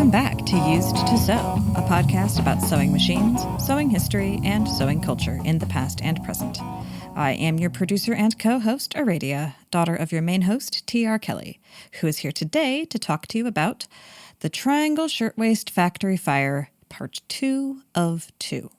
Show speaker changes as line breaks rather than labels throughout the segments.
Welcome back to Used to Sew, a podcast about sewing machines, sewing history, and sewing culture in the past and present. I am your producer and co-host, Aradia, daughter of your main host, T.R. Kelly, who is here today to talk to you about the Triangle Shirtwaist Factory Fire, Part 2 of 2.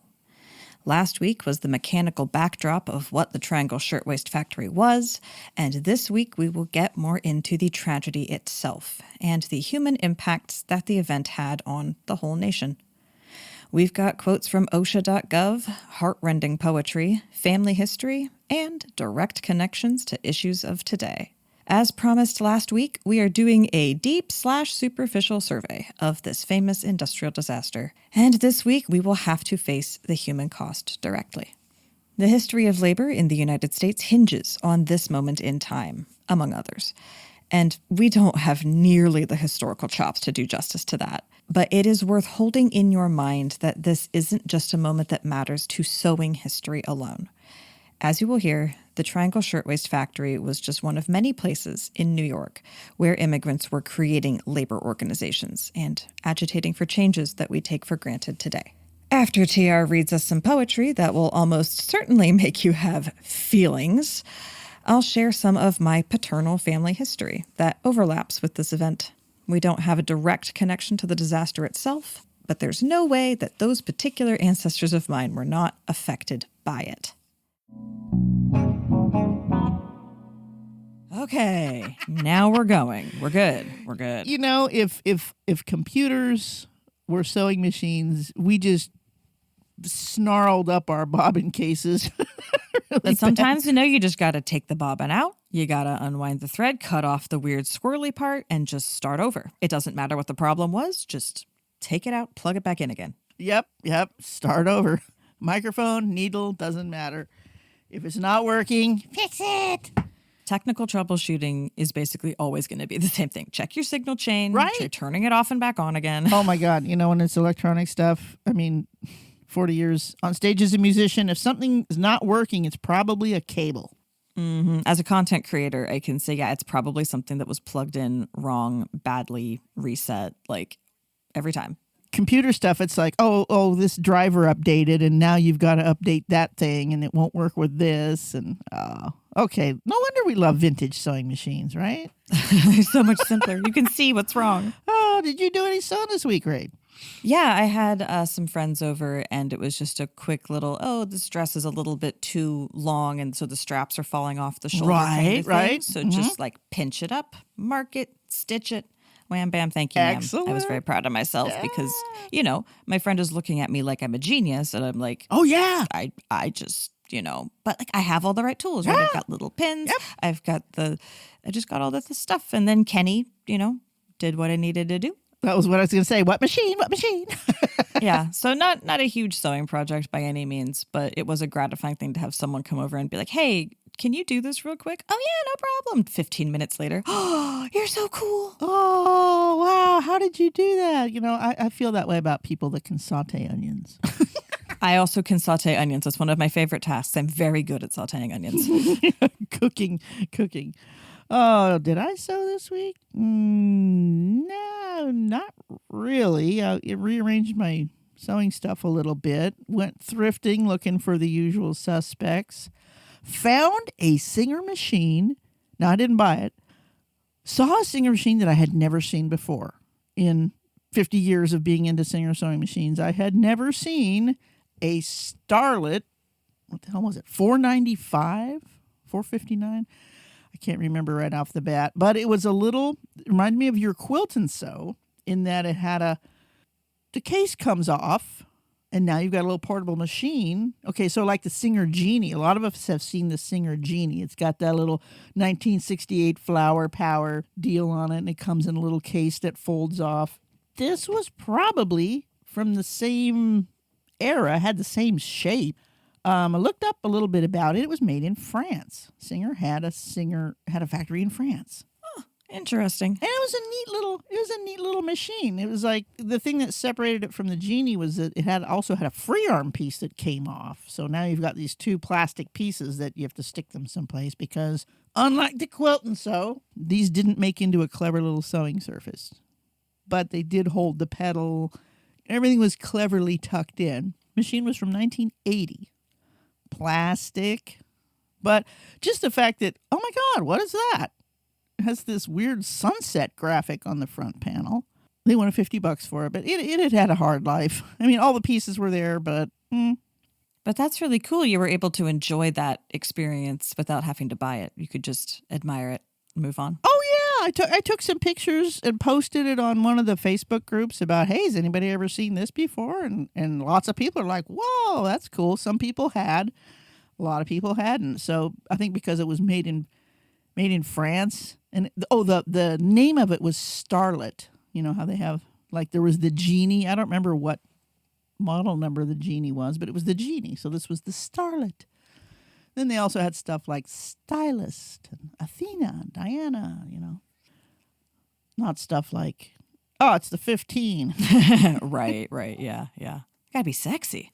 Last week was the mechanical backdrop of what the Triangle Shirtwaist Factory was, and this week we will get more into the tragedy itself and the human impacts that the event had on the whole nation. We've got quotes from OSHA.gov, heartrending poetry, family history, and direct connections to issues of today. As promised last week, we are doing a deep/superficial survey of this famous industrial disaster, and this week we will have to face the human cost directly. The history of labor in the United States hinges on this moment in time, among others, and we don't have nearly the historical chops to do justice to that. But it is worth holding in your mind that this isn't just a moment that matters to sewing history alone. As you will hear, the Triangle Shirtwaist Factory was just one of many places in New York where immigrants were creating labor organizations and agitating for changes that we take for granted today. After TR reads us some poetry that will almost certainly make you have feelings, I'll share some of my paternal family history that overlaps with this event. We don't have a direct connection to the disaster itself, but there's no way that those particular ancestors of mine were not affected by it. Okay, now we're going. We're good. We're good.
You know, if computers were sewing machines, we just snarled up our bobbin cases.
And sometimes, you just got to take the bobbin out. You got to unwind the thread, cut off the weird squirrely part, and just start over. It doesn't matter what the problem was. Just take it out, plug it back in again.
Yep. Start over. Microphone, needle, doesn't matter. If it's not working, fix it.
Technical troubleshooting is basically always going to be the same thing. Check your signal chain.
Right.
Try turning it off and back on again.
Oh, my God. When it's electronic stuff, 40 years on stage as a musician, if something is not working, it's probably a cable.
Mm-hmm. As a content creator, I can say, it's probably something that was plugged in wrong, badly reset, every time.
Computer stuff, it's like, oh, this driver updated, and now you've got to update that thing, and it won't work with this. And okay, no wonder we love vintage sewing machines, right?
They're so much simpler. You can see what's wrong.
Oh, did you do any sewing this week, Ray?
Yeah, I had some friends over, and it was just a quick little, this dress is a little bit too long, and so the straps are falling off the shoulder.
Right.
So just pinch it up, mark it, stitch it. Wham, bam, thank you, ma'am.
Excellent.
I was very proud of myself because, my friend is looking at me like I'm a genius. And I'm like,
oh, yeah.
I just, but I have all the right tools, right?
Yeah.
I've got little pins.
Yep.
I just got all this stuff. And then Kenny, did what I needed to do.
That was what I was going to say. What machine?
Yeah. So not a huge sewing project by any means, but it was a gratifying thing to have someone come over and be like, hey, can you do this real quick? Oh, yeah, no problem. 15 minutes later. Oh, you're so cool.
Oh, wow. How did you do that? I feel that way about people that can saute onions.
I also can saute onions. It's one of my favorite tasks. I'm very good at sauteing onions.
Cooking. Oh, did I sew this week? No, not really. I rearranged my sewing stuff a little bit. Went thrifting, looking for the usual suspects. Found a Singer machine. Now, I didn't buy it. Saw a Singer machine that I had never seen before. In 50 years of being into Singer sewing machines, I had never seen a Starlet. What the hell was it? $495? $459? I can't remember right off the bat. But it was it reminded me of your Quilt and Sew in that it had the case comes off. And now you've got a little portable machine. Okay, so like the Singer Genie. A lot of us have seen the Singer Genie. It's got that little 1968 flower power deal on it, and it comes in a little case that folds off. This was probably from the same era, had the same shape. I looked up a little bit about it. It was made in France. Singer had a factory in France.
Interesting.
And it was a neat little machine. It was like the thing that separated it from the Genie was that it also had a free arm piece that came off. So now you've got these two plastic pieces that you have to stick them someplace because unlike the Quilt and Sew, these didn't make into a clever little sewing surface. but they did hold the pedal. Everything was cleverly tucked in. Machine was from 1980. Plastic. But just the fact that, oh my God, what is that? It has this weird sunset graphic on the front panel. They wanted $50 for it, but it had had a hard life. I mean, all the pieces were there, but...
But that's really cool. You were able to enjoy that experience without having to buy it. You could just admire it, move on.
Oh, yeah. I took some pictures and posted it on one of the Facebook groups about, hey, has anybody ever seen this before? And lots of people are like, whoa, that's cool. Some people had. A lot of people hadn't. So I think because it was made in France. And the name of it was Starlet. You know how they have, like, there was the Genie. I don't remember what model number the Genie was, but it was the Genie. So this was the Starlet. Then they also had stuff like Stylist and Athena and Diana, you know. Not stuff like, oh, it's the 15.
Right, yeah. Gotta be sexy.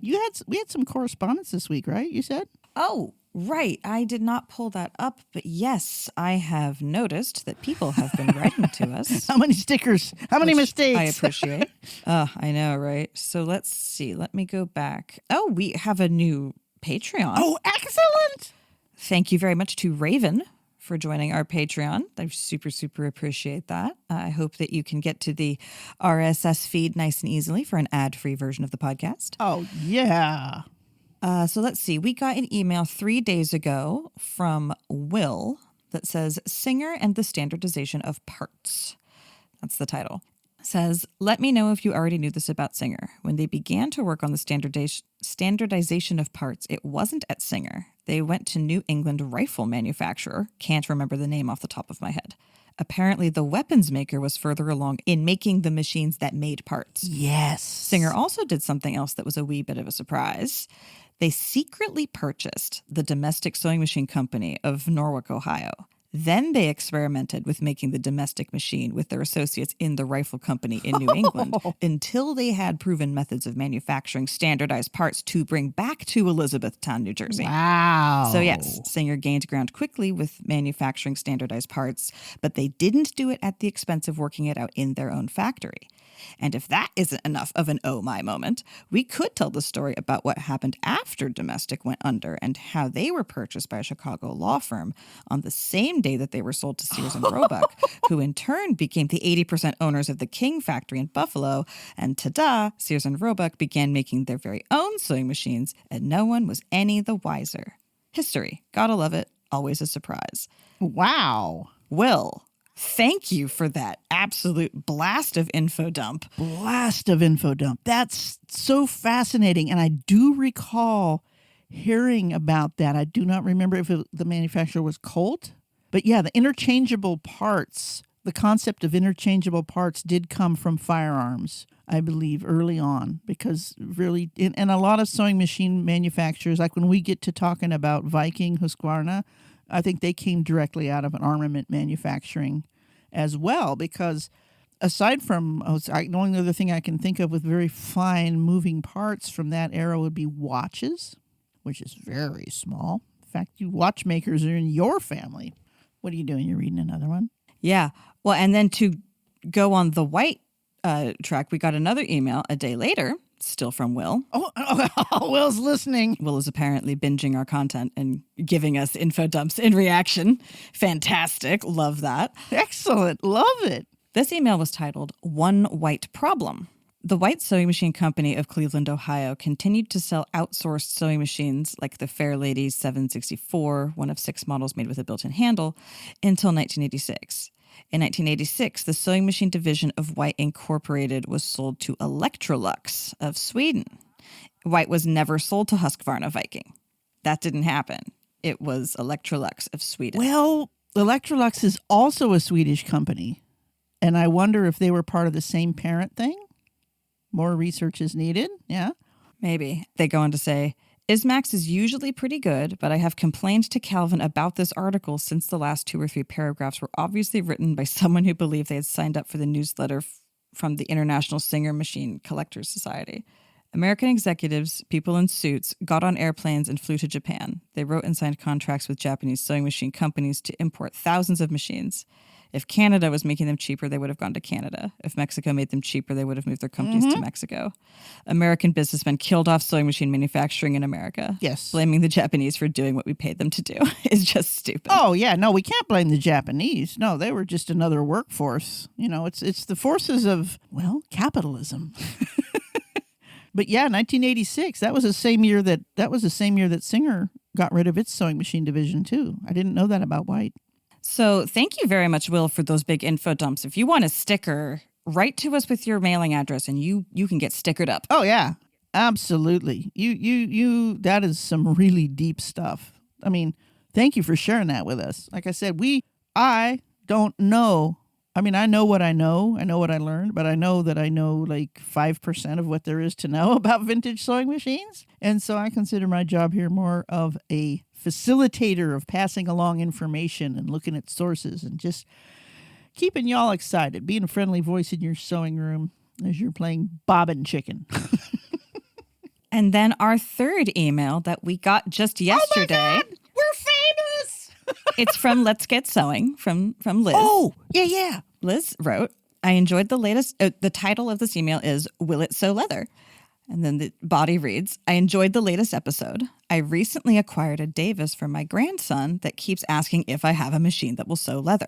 We had some correspondence this week, right? You said?
Oh, right. I did not pull that up, but yes, I have noticed that people have been writing to us.
How many stickers? How many mistakes?
I appreciate. I know, right? So let's see. Let me go back. Oh, we have a new Patreon.
Oh, excellent.
Thank you very much to Raven for joining our Patreon. I super, super appreciate that. I hope that you can get to the RSS feed nice and easily for an ad-free version of the podcast.
Oh, yeah.
So let's see. We got an email 3 days ago from Will that says, Singer and the Standardization of Parts. That's the title. It says, let me know if you already knew this about Singer. When they began to work on the standardization of parts, it wasn't at Singer. They went to New England rifle manufacturer. Can't remember the name off the top of my head. Apparently, the weapons maker was further along in making the machines that made parts.
Yes.
Singer also did something else that was a wee bit of a surprise. They secretly purchased the domestic sewing machine company of Norwalk, Ohio. Then they experimented with making the domestic machine with their associates in the rifle company in New England until they had proven methods of manufacturing standardized parts to bring back to Elizabethtown, New Jersey.
Wow.
So yes, Singer gained ground quickly with manufacturing standardized parts, but they didn't do it at the expense of working it out in their own factory. And if that isn't enough of an oh my moment, we could tell the story about what happened after Domestic went under and how they were purchased by a Chicago law firm on the same day that they were sold to Sears and Roebuck, who in turn became the 80% owners of the King factory in Buffalo. And ta-da, Sears and Roebuck began making their very own sewing machines, and no one was any the wiser. History. Gotta love it. Always a surprise.
Wow.
Will, thank you for that absolute blast of info dump.
Blast of info dump. That's so fascinating. And I do recall hearing about that. I do not remember if the manufacturer was Colt. But yeah, the interchangeable parts, the concept of interchangeable parts did come from firearms, I believe, early on. Because really, and a lot of sewing machine manufacturers, like when we get to talking about Viking, Husqvarna, I think they came directly out of an armament manufacturing as well, because aside from, the only other thing I can think of with very fine moving parts from that era would be watches, which is very small. In fact, you watchmakers are in your family. What are you doing? You're reading another one?
Yeah. Well, and then to go on the white track, we got another email a day later, still from Will.
Oh, Will's listening.
Will is apparently binging our content and giving us info dumps in reaction. Fantastic. Love that.
Excellent. Love it.
This email was titled One White Problem. The White Sewing Machine Company of Cleveland, Ohio, continued to sell outsourced sewing machines like the Fairlady 764, one of 6 models made with a built-in handle, until 1986. In 1986, the sewing machine division of White Incorporated was sold to Electrolux of Sweden. White was never sold to Husqvarna Viking. That didn't happen. It was Electrolux of Sweden.
Well, Electrolux is also a Swedish company, and I wonder if they were part of the same parent thing. More research is needed, yeah?
Maybe. They go on to say, Ismax is usually pretty good, but I have complained to Calvin about this article since the last 2 or 3 paragraphs were obviously written by someone who believed they had signed up for the newsletter from the International Singer Machine Collectors Society. American executives, people in suits, got on airplanes and flew to Japan. They wrote and signed contracts with Japanese sewing machine companies to import thousands of machines. If Canada was making them cheaper, they would have gone to Canada. If Mexico made them cheaper, they would have moved their companies to Mexico. American businessmen killed off sewing machine manufacturing in America.
Yes.
Blaming the Japanese for doing what we paid them to do is just stupid.
Oh, yeah. No, we can't blame the Japanese. No, they were just another workforce. It's the forces of, capitalism. But yeah, 1986, that was the same year that Singer got rid of its sewing machine division too. I didn't know that about White.
So thank you very much, Will, for those big info dumps. If you want a sticker, write to us with your mailing address and you can get stickered up.
Oh, yeah, absolutely. You, that is some really deep stuff. I mean, thank you for sharing that with us. Like I said, I don't know. I mean, I know what I know. I know what I learned, but I know that I know like 5% of what there is to know about vintage sewing machines. And so I consider my job here more of a facilitator of passing along information and looking at sources and just keeping y'all excited, being a friendly voice in your sewing room as you're playing bobbin chicken.
And then our third email that we got just yesterday.
Oh my God, we're famous!
It's from Let's Get Sewing from Liz.
Oh, yeah.
Liz wrote, I enjoyed the latest. The title of this email is Will It Sew Leather? And then the body reads, I enjoyed the latest episode. I recently acquired a Davis for my grandson that keeps asking if I have a machine that will sew leather.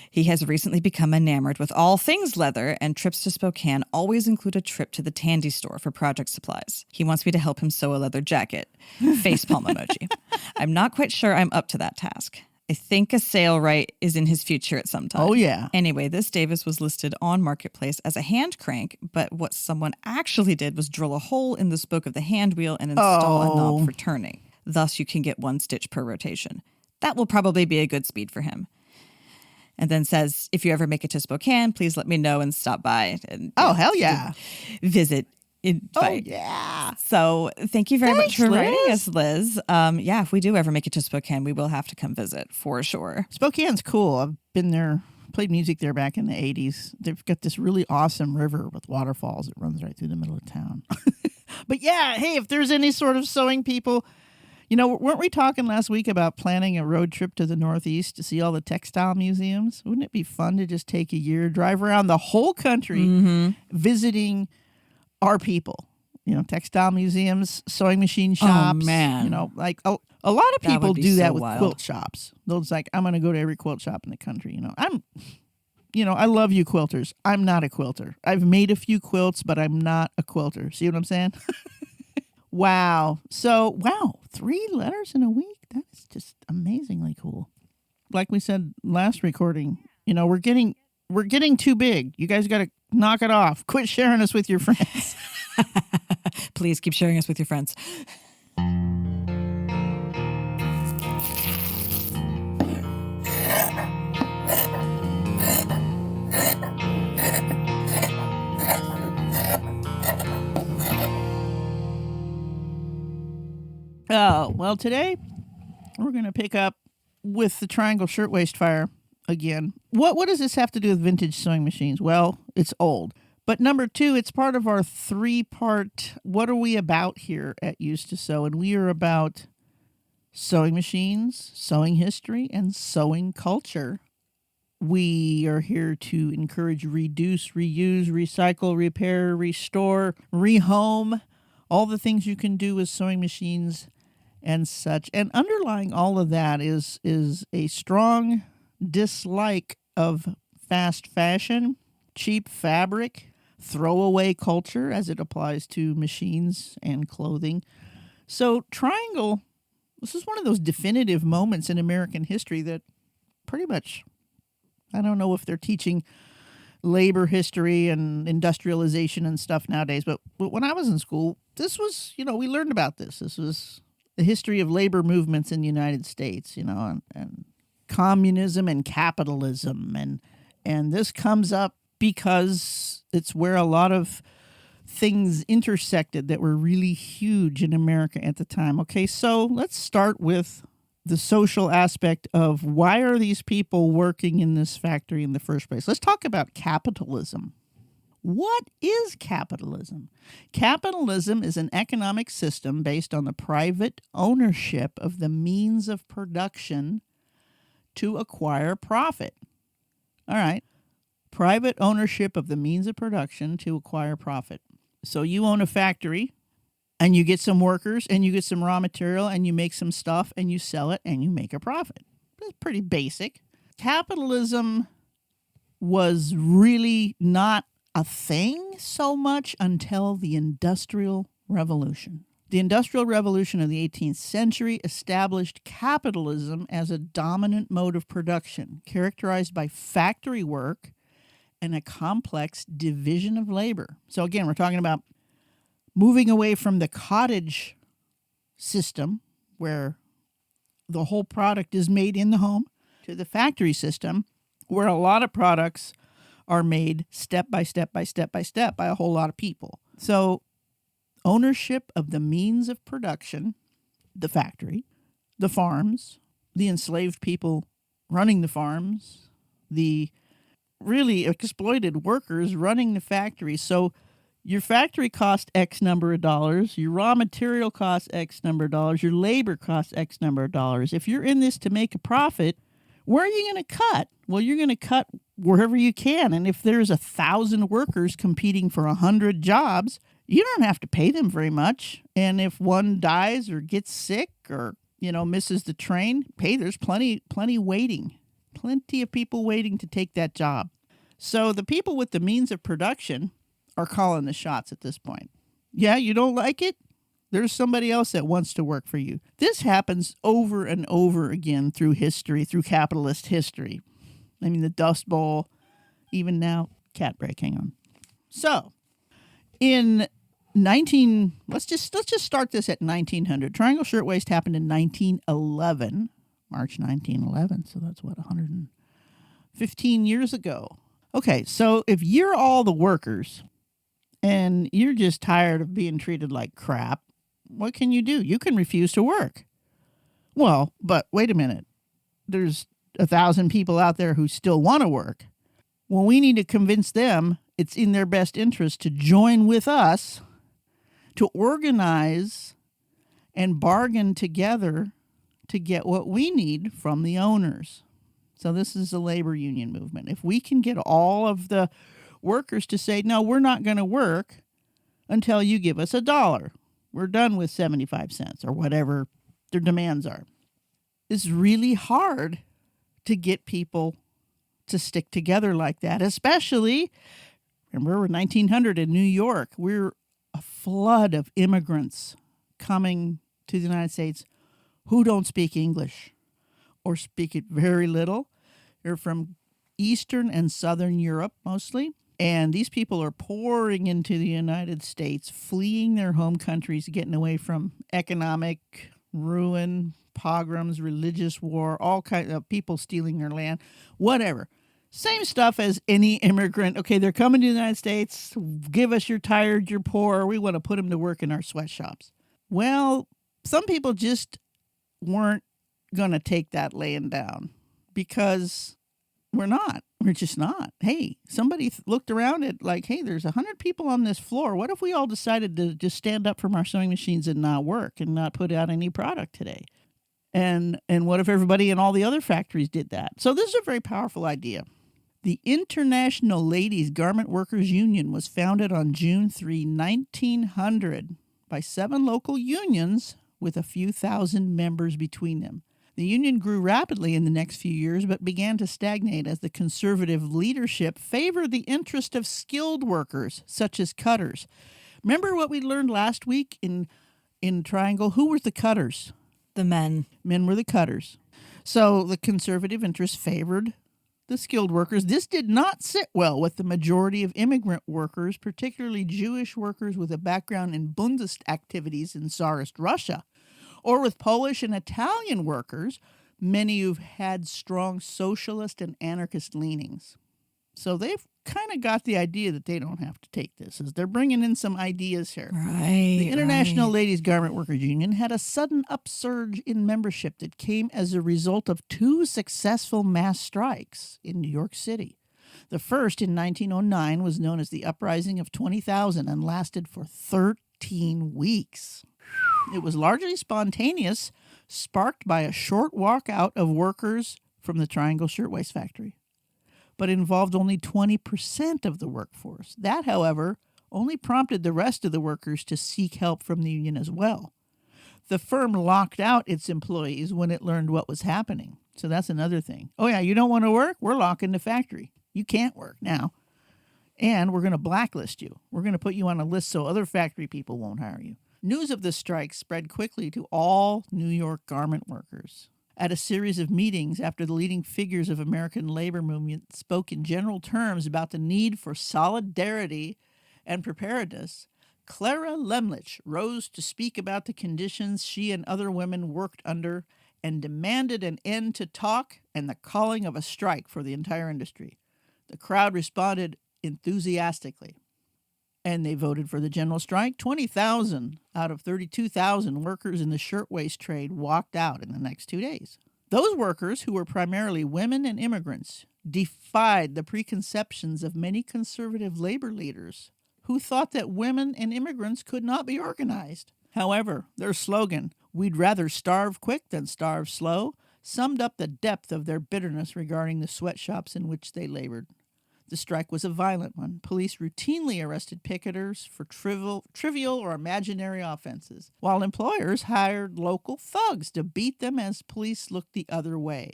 He has recently become enamored with all things leather, and trips to Spokane always include a trip to the Tandy store for project supplies. He wants me to help him sew a leather jacket. Facepalm emoji. I'm not quite sure I'm up to that task. I think a sale right is in his future at some time.
Oh, yeah.
Anyway, this Davis was listed on Marketplace as a hand crank, but what someone actually did was drill a hole in the spoke of the hand wheel and install a knob for turning. Thus, you can get 1 stitch per rotation. That will probably be a good speed for him. And then says, if you ever make it to Spokane, please let me know and stop by. And,
hell yeah.
Visit. Invite.
Oh, yeah.
So thank you very much for writing
Liz.
us, Liz. If we do ever make it to Spokane, we will have to come visit for sure.
Spokane's cool. I've been there, played music there back in the 80s. They've got this really awesome river with waterfalls that runs right through the middle of town. But yeah, hey, if there's any sort of sewing people, weren't we talking last week about planning a road trip to the Northeast to see all the textile museums? Wouldn't it be fun to just take a year, drive around the whole country, visiting our people, textile museums, sewing machine shops.
Oh, man.
Like a lot of people do that with
wild.
quilt shops. Those like, I'm going to go to every quilt shop in the country. I love you quilters. I'm not a quilter. I've made a few quilts, but I'm not a quilter. See what I'm saying? Wow. So, 3 letters in a week. That is just amazingly cool. Like we said last recording, we're getting too big. You guys got to knock it off. Quit sharing us with your friends.
Please keep sharing us with your friends.
Oh, well, today we're going to pick up with the Triangle Shirtwaist Fire again. What does this have to do with vintage sewing machines? Well, it's old. But number 2, it's part of our 3-part, what are we about here at Used to Sew? And we are about sewing machines, sewing history, and sewing culture. We are here to encourage reduce, reuse, recycle, repair, restore, rehome, all the things you can do with sewing machines and such. And underlying all of that is a strong dislike of fast fashion, cheap fabric, throwaway culture as it applies to machines and clothing. So Triangle, this is one of those definitive moments in American history that pretty much, I don't know if they're teaching labor history and industrialization and stuff nowadays, but when I was in school, this was, we learned about this. This was the history of labor movements in the United States, and communism and capitalism. And this comes up because it's where a lot of things intersected that were really huge in America at the time. Okay, so let's start with the social aspect of why are these people working in this factory in the first place. Let's talk about capitalism. What is capitalism? Capitalism is an economic system based on the private ownership of the means of production to acquire profit. All right. Private ownership of the means of production to acquire profit. So you own a factory and you get some workers and you get some raw material and you make some stuff and you sell it and you make a profit. That's pretty basic. Capitalism was really not a thing so much until the Industrial Revolution. The Industrial Revolution of the 18th century established capitalism as a dominant mode of production, characterized by factory work and a complex division of labor. So again, we're talking about moving away from the cottage system, where the whole product is made in the home, to the factory system, where a lot of products are made step by step by step by step by a whole lot of people. So ownership of the means of production, the factory, the farms, the enslaved people running the farms, the really exploited workers running the factory. So your factory costs X number of dollars, your raw material costs X number of dollars, your labor costs X number of dollars. If you're in this to make a profit, where are you going to cut? Well, you're going to cut wherever you can. And if there's 1,000 workers competing for 100 jobs, you don't have to pay them very much. And if one dies or gets sick or, misses the train, hey, there's plenty waiting. Plenty of people waiting to take that job. So the people with the means of production are calling the shots at this point. Yeah, you don't like it? There's somebody else that wants to work for you. This happens over and over again through history, through capitalist history. I mean, the Dust Bowl, even now, cat break, hang on. So, let's just start this at 1900. Triangle Shirtwaist happened in 1911, March 1911, so that's 115 years ago. Okay, so if you're all the workers and you're just tired of being treated like crap, what can you do? You can refuse to work. Well, but wait a minute. There's 1,000 people out there who still want to work. Well, we need to convince them it's in their best interest to join with us, to organize and bargain together to get what we need from the owners. So this is the labor union movement. If we can get all of the workers to say, no, we're not going to work until you give us $1. We're done with 75 cents or whatever their demands are. It's really hard to get people to stick together like that, especially, remember, we're 1900 in New York. We're a flood of immigrants coming to the United States who don't speak English or speak it very little. They're from Eastern and Southern Europe mostly. And these people are pouring into the United States, fleeing their home countries, getting away from economic ruin, pogroms, religious war, all kinds of people stealing their land, whatever. Same stuff as any immigrant. Okay, they're coming to the United States. Give us your tired, your poor. We want to put them to work in our sweatshops. Well, some people just weren't going to take that laying down because we're not. We're just not. Hey, somebody looked around at like, hey, there's 100 people on this floor. What if we all decided to just stand up from our sewing machines and not work and not put out any product today? And what if everybody in all the other factories did that? So this is a very powerful idea. The International Ladies Garment Workers Union was founded on June 3, 1900 by 7 local unions with a few thousand members between them. The union grew rapidly in the next few years, but began to stagnate as the conservative leadership favored the interest of skilled workers, such as cutters. Remember what we learned last week in Triangle? Who were the cutters?
The men.
Men were the cutters. So the conservative interest favored the skilled workers. This did not sit well with the majority of immigrant workers, particularly Jewish workers with a background in Bundist activities in Tsarist Russia, or with Polish and Italian workers, many who've had strong socialist and anarchist leanings. So they've kind of got the idea that they don't have to take this, as they're bringing in some ideas here.
Right.
The International Ladies Garment Workers Union had a sudden upsurge in membership that came as a result of 2 successful mass strikes in New York City. The first, in 1909, was known as the Uprising of 20,000 and lasted for 13 weeks. It was largely spontaneous, sparked by a short walkout of workers from the Triangle Shirtwaist Factory. but involved only 20% of the workforce. That, however, only prompted the rest of the workers to seek help from the union as well. The firm locked out its employees when it learned what was happening. So that's another thing. Oh, yeah, you don't want to work? We're locking the factory. You can't work now. And we're going to blacklist you. We're going to put you on a list so other factory people won't hire you. News of the strike spread quickly to all New York garment workers. At a series of meetings after the leading figures of American labor movement spoke in general terms about the need for solidarity and preparedness, Clara Lemlich rose to speak about the conditions she and other women worked under and demanded an end to talk and the calling of a strike for the entire industry. The crowd responded enthusiastically, and they voted for the general strike. 20,000 out of 32,000 workers in the shirtwaist trade walked out in the next 2 days. Those workers, who were primarily women and immigrants, defied the preconceptions of many conservative labor leaders who thought that women and immigrants could not be organized. However, their slogan, "We'd rather starve quick than starve slow," summed up the depth of their bitterness regarding the sweatshops in which they labored. The strike was a violent one. Police routinely arrested picketers for trivial or imaginary offenses, while employers hired local thugs to beat them as police looked the other way.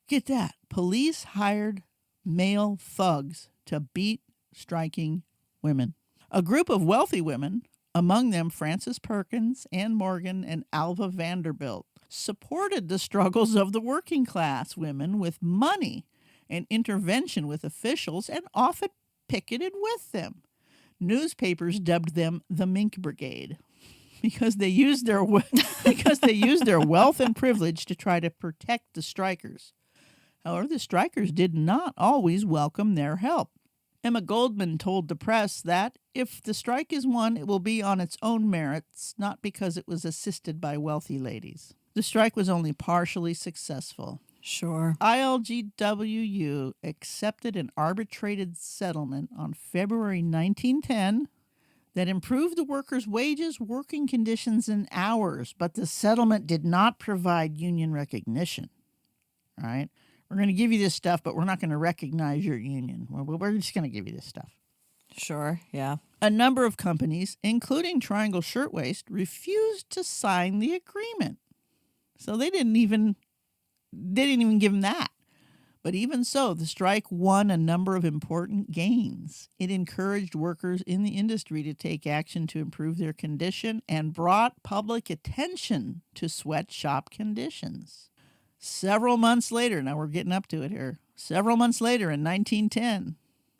Get that. Police hired male thugs to beat striking women. A group of wealthy women, among them Frances Perkins, Anne Morgan, and Alva Vanderbilt, supported the struggles of the working class women with money and intervention with officials, and often picketed with them. Newspapers dubbed them the Mink Brigade because they used their wealth and privilege to try to protect the strikers. However, the strikers did not always welcome their help. Emma Goldman told the press that if the strike is won, it will be on its own merits, not because it was assisted by wealthy ladies. The strike was only partially successful.
Sure.
ILGWU accepted an arbitrated settlement on February 1910 that improved the workers' wages, working conditions, and hours, but the settlement did not provide union recognition. All right? We're going to give you this stuff, but we're not going to recognize your union. We're just going to give you this stuff.
Sure, yeah.
A number of companies, including Triangle Shirtwaist, refused to sign the agreement. So they didn't even give them that. But even so, the strike won a number of important gains. It encouraged workers in the industry to take action to improve their condition and brought public attention to sweatshop conditions. Several months later, now we're getting up to it here, several months later in 1910,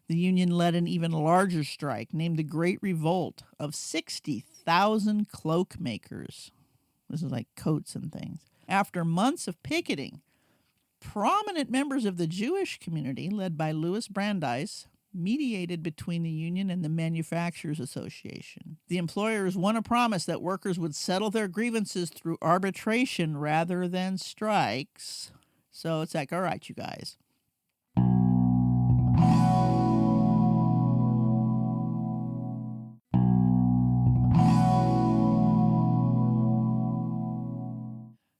the union led an even larger strike named the Great Revolt of 60,000 cloak makers. This is like coats and things. After months of picketing, prominent members of the Jewish community, led by Louis Brandeis, mediated between the union and the Manufacturers Association. The employers won a promise that workers would settle their grievances through arbitration rather than strikes. So it's like, all right, you guys.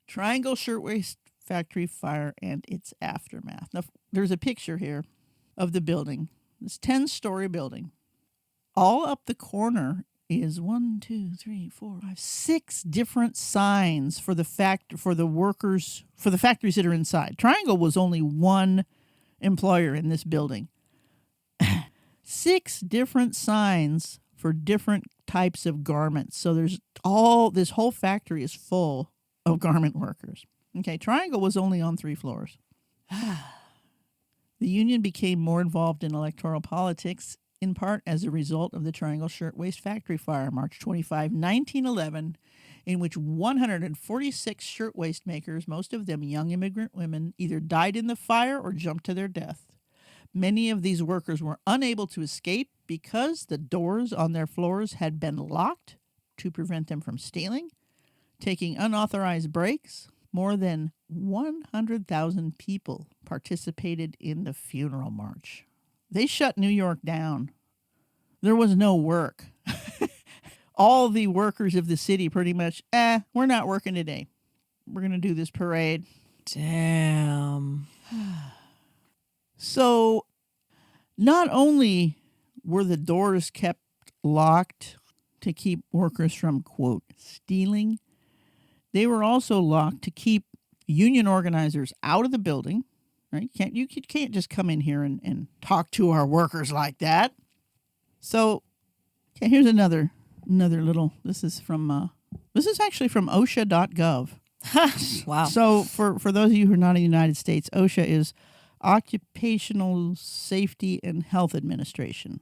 Triangle Shirtwaist Factory Fire and its aftermath. Now, there's a picture here of the building. This 10-story building. All up the corner is 6 different signs for the workers, for the factories that are inside. Triangle was only one employer in this building. 6 different signs for different types of garments. So this whole factory is full of garment workers. Okay, Triangle was only on 3 floors. The union became more involved in electoral politics, in part as a result of the Triangle Shirtwaist Factory Fire, March 25, 1911, in which 146 shirtwaist makers, most of them young immigrant women, either died in the fire or jumped to their death. Many of these workers were unable to escape because the doors on their floors had been locked to prevent them from stealing, taking unauthorized breaks. More than 100,000 people participated in the funeral march. They shut New York down. There was no work. All the workers of the city pretty much, we're not working today. We're going to do this parade.
Damn.
So Not only were the doors kept locked to keep workers from, quote, stealing, they were also locked to keep union organizers out of the building. Right? You can't just come in here and talk to our workers like that. So, okay, here's another little. This is actually from OSHA.gov.
Wow.
So for those of you who are not in the United States, OSHA is Occupational Safety and Health Administration.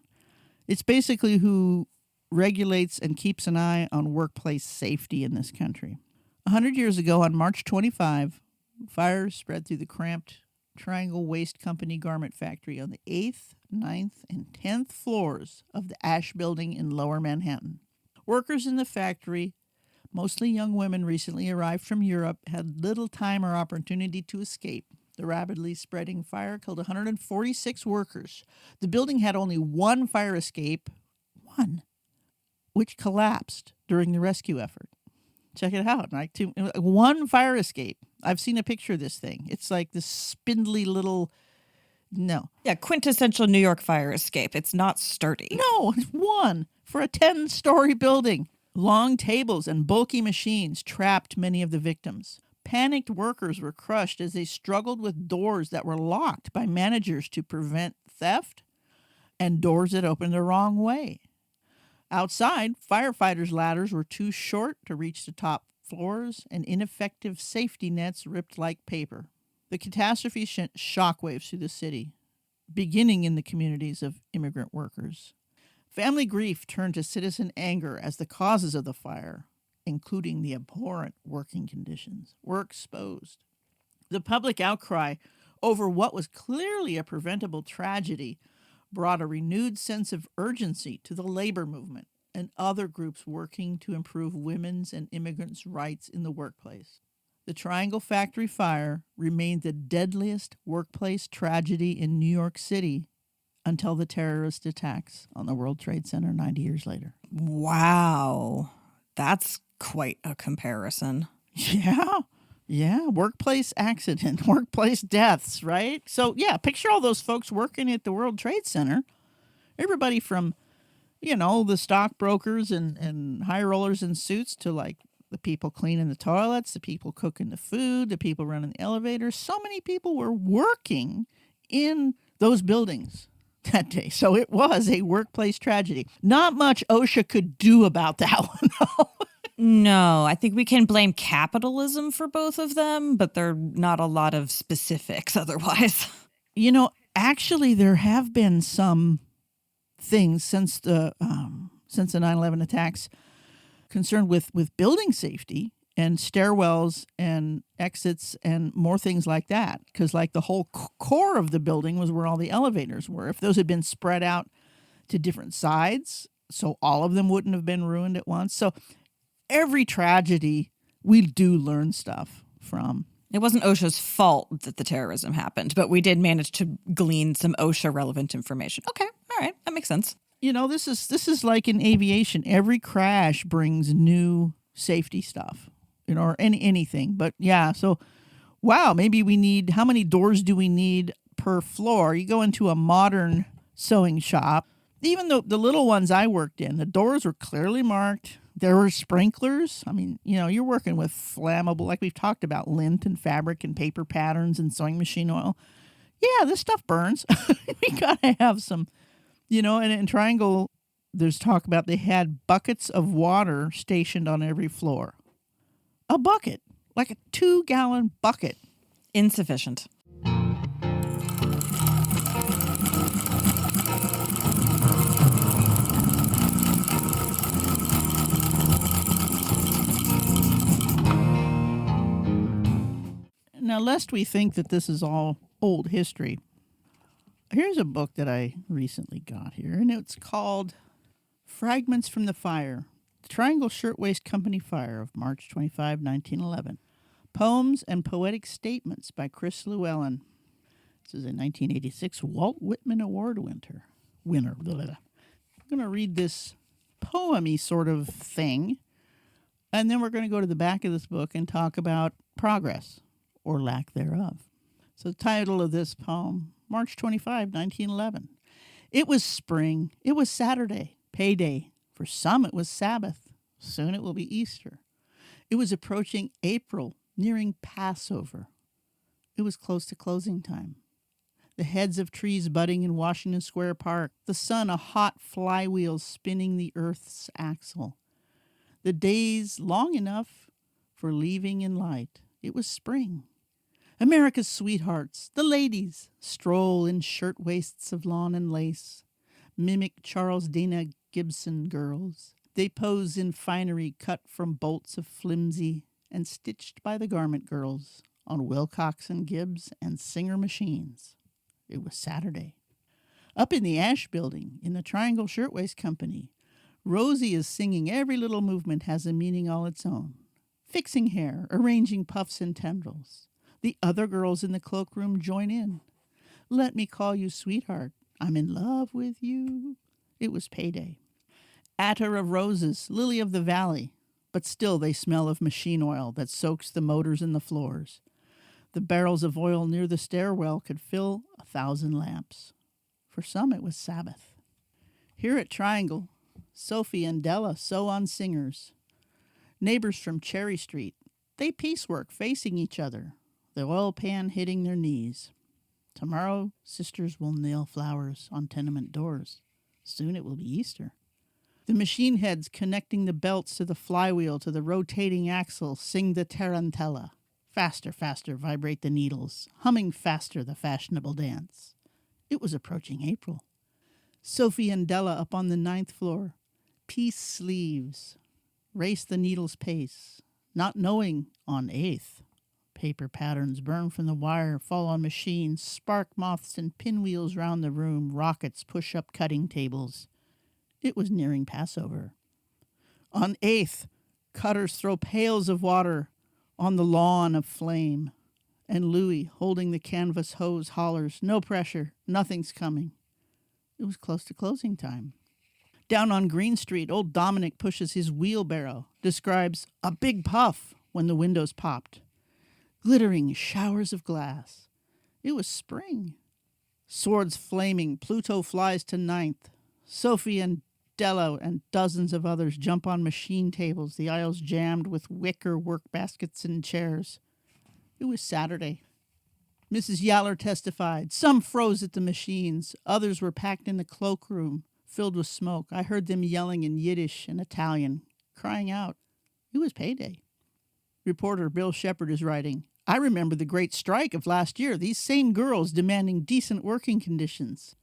It's basically who regulates and keeps an eye on workplace safety in this country. 100 years ago, on March 25, fires spread through the cramped Triangle Waste Company garment factory on the 8th, 9th, and 10th floors of the Ash Building in Lower Manhattan. Workers in the factory, mostly young women recently arrived from Europe, had little time or opportunity to escape. The rapidly spreading fire killed 146 workers. The building had only one fire escape, which collapsed during the rescue effort. Check it out. One fire escape. I've seen a picture of this thing. It's like this spindly little, no.
Yeah, quintessential New York fire escape. It's not sturdy.
No, it's one for a 10-story building. Long tables and bulky machines trapped many of the victims. Panicked workers were crushed as they struggled with doors that were locked by managers to prevent theft and doors that opened the wrong way. Outside, firefighters' ladders were too short to reach the top floors, and ineffective safety nets ripped like paper. The catastrophe sent shockwaves through the city, beginning in the communities of immigrant workers. Family grief turned to citizen anger as the causes of the fire, including the abhorrent working conditions, were exposed. The public outcry over what was clearly a preventable tragedy brought a renewed sense of urgency to the labor movement and other groups working to improve women's and immigrants' rights in the workplace. The Triangle Factory Fire remained the deadliest workplace tragedy in New York City until the terrorist attacks on the World Trade Center 90 years later.
Wow. That's quite a comparison.
Yeah. Workplace accident, workplace deaths, right? So, yeah, picture all those folks working at the World Trade Center. Everybody from, the stockbrokers and high rollers in suits to like the people cleaning the toilets, the people cooking the food, the people running the elevators. So many people were working in those buildings that day. So it was a workplace tragedy. Not much OSHA could do about that one.
No, I think we can blame capitalism for both of them, but there are not a lot of specifics otherwise.
Actually, there have been some things since the 9/11 attacks concerned with building safety and stairwells and exits and more things like that. Because like the whole core of the building was where all the elevators were. If those had been spread out to different sides, so all of them wouldn't have been ruined at once. So every tragedy we do learn stuff from.
It wasn't OSHA's fault that the terrorism happened, but we did manage to glean some OSHA relevant information. Okay, all right, that makes sense.
This is like in aviation. Every crash brings new safety stuff, or anything. But yeah, so wow, maybe we need, how many doors do we need per floor? You go into a modern sewing shop, even though the little ones I worked in, the doors were clearly marked. There were sprinklers. I mean, you're working with flammable, like we've talked about, lint and fabric and paper patterns and sewing machine oil. Yeah, this stuff burns. We got to have some, and in Triangle, there's talk about they had buckets of water stationed on every floor. A bucket, like a 2-gallon bucket.
Insufficient.
Now, lest we think that this is all old history, here's a book that I recently got here, and it's called Fragments from the Fire, the Triangle Shirtwaist Company Fire of March 25, 1911. Poems and Poetic Statements by Chris Llewellyn. This is a 1986 Walt Whitman Award winner. I'm going to read this poem-y sort of thing, and then we're going to go to the back of this book and talk about progress, or lack thereof. So the title of this poem, March 25, 1911. It was spring. It was Saturday, payday. For some, it was Sabbath. Soon it will be Easter. It was approaching April, nearing Passover. It was close to closing time. The heads of trees budding in Washington Square Park, the sun a hot flywheel spinning the earth's axle. The days long enough for leaving in light. It was spring. America's sweethearts, the ladies, stroll in shirtwaists of lawn and lace, mimic Charles Dana Gibson girls. They pose in finery cut from bolts of flimsy and stitched by the garment girls on Wilcox and Gibbs and Singer machines. It was Saturday. Up in the Ash Building, in the Triangle Shirtwaist Company, Rosie is singing Every Little Movement Has a Meaning All Its Own, fixing hair, arranging puffs and tendrils. The other girls in the cloakroom join in. Let me call you sweetheart. I'm in love with you. It was payday. Attar of roses, lily of the valley, but still they smell of machine oil that soaks the motors and the floors. The barrels of oil near the stairwell could fill 1,000 lamps. For some it was Sabbath. Here at Triangle, Sophie and Della sew on singers. Neighbors from Cherry Street, they piecework facing each other, the oil pan hitting their knees. Tomorrow, sisters will nail flowers on tenement doors. Soon it will be Easter. The machine heads connecting the belts to the flywheel to the rotating axle sing the tarantella. Faster, faster vibrate the needles, humming faster the fashionable dance. It was approaching April. Sophie and Della up on the 9th floor. Piece sleeves. Race the needle's pace. Not knowing on 8th. Paper patterns burn from the wire, fall on machines, spark moths and pinwheels round the room, rockets push up cutting tables. It was nearing Passover. On 8th, cutters throw pails of water on the lawn of flame, and Louis, holding the canvas hose, hollers, "No pressure, nothing's coming." It was close to closing time. Down on Green Street, old Dominic pushes his wheelbarrow, describes a big puff when the windows popped. Glittering showers of glass. It was spring. Swords flaming, Pluto flies to 9th. Sophie and Della and dozens of others jump on machine tables, the aisles jammed with wicker work baskets and chairs. It was Saturday. Mrs. Yaller testified. Some froze at the machines. Others were packed in the cloakroom, filled with smoke. I heard them yelling in Yiddish and Italian, crying out. It was payday. Reporter Bill Shepard is writing, I remember the great strike of last year, these same girls demanding decent working conditions.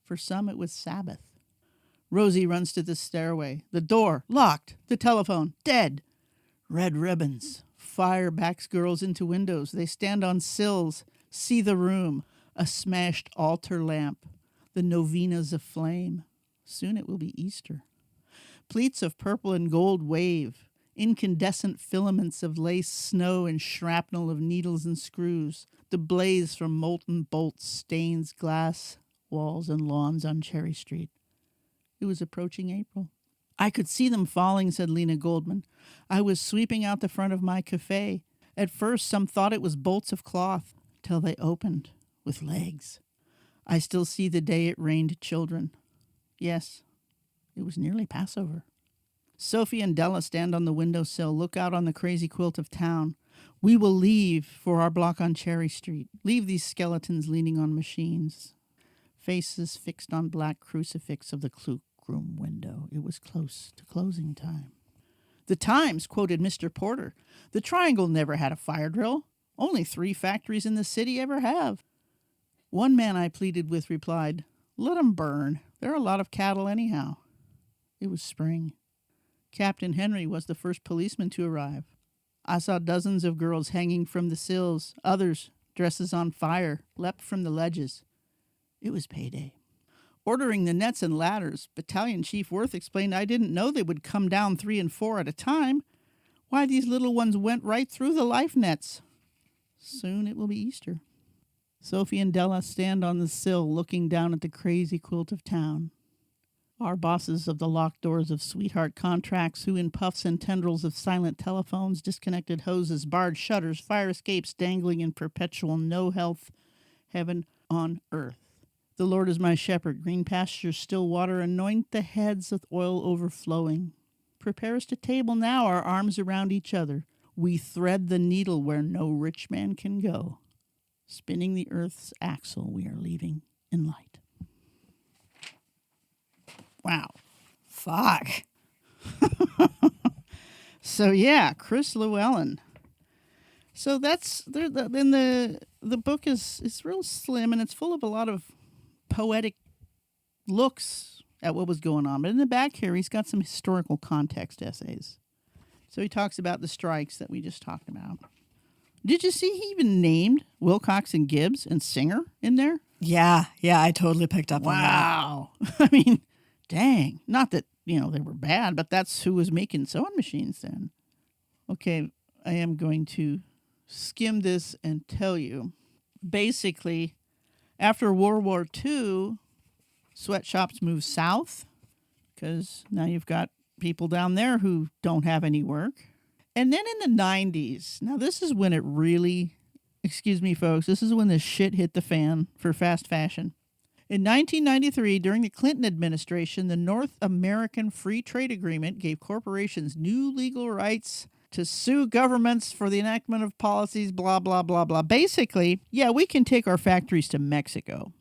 For some, it was Sabbath. Rosie runs to the stairway. The door, locked. The telephone, dead. Red ribbons. Fire backs girls into windows. They stand on sills, see the room. A smashed altar lamp. The novenas of flame. Soon it will be Easter. Pleats of purple and gold wave. Incandescent filaments of lace, snow, and shrapnel of needles and screws. The blaze from molten bolts stains glass walls and lawns on Cherry Street. It was approaching April. I could see them falling, said Lena Goldman. I was sweeping out the front of my cafe. At first, some thought it was bolts of cloth, till they opened with legs. I still see the day it rained children. Yes, it was nearly Passover. Sophie and Della stand on the windowsill, look out on the crazy quilt of town. We will leave for our block on Cherry Street. Leave these skeletons leaning on machines. Faces fixed on black crucifix of the cloakroom window. It was close to closing time. The Times quoted Mr. Porter. The Triangle never had a fire drill. Only 3 factories in the city ever have. One man I pleaded with replied, let 'em burn. There are a lot of cattle anyhow. It was spring. Captain Henry was the first policeman to arrive. I saw dozens of girls hanging from the sills. Others, dresses on fire, leapt from the ledges. It was payday. Ordering the nets and ladders, Battalion Chief Worth explained I didn't know they would come down 3 and 4 at a time. Why, these little ones went right through the life nets. Soon it will be Easter. Sophie and Della stand on the sill looking down at the crazy quilt of town. Our bosses of the locked doors of sweetheart contracts who in puffs and tendrils of silent telephones, disconnected hoses, barred shutters, fire escapes dangling in perpetual no-health heaven on earth. The Lord is my shepherd, green pastures, still water, anoint the heads with oil overflowing. Prepare us to table now, our arms around each other. We thread the needle where no rich man can go. Spinning the earth's axle, we are leaving in light. Wow.
Fuck.
So yeah, Chris Llewellyn. So that's then the book is real slim and it's full of a lot of poetic looks at what was going on. But in the back here, he's got some historical context essays. So he talks about the strikes that we just talked about. Did you see he even named Wilcox and Gibbs and Singer in there?
Yeah, I totally picked up on that.
Wow. I mean, dang. Not that, they were bad, but that's who was making sewing machines then. Okay, I am going to skim this and tell you. Basically, after World War II, sweatshops moved south because now you've got people down there who don't have any work. And then in the 90s, now this is when it really, excuse me, folks, this is when the shit hit the fan for fast fashion. In 1993, during the Clinton administration, the North American Free Trade Agreement gave corporations new legal rights to sue governments for the enactment of policies, blah, blah, blah, blah. Basically, yeah, we can take our factories to Mexico.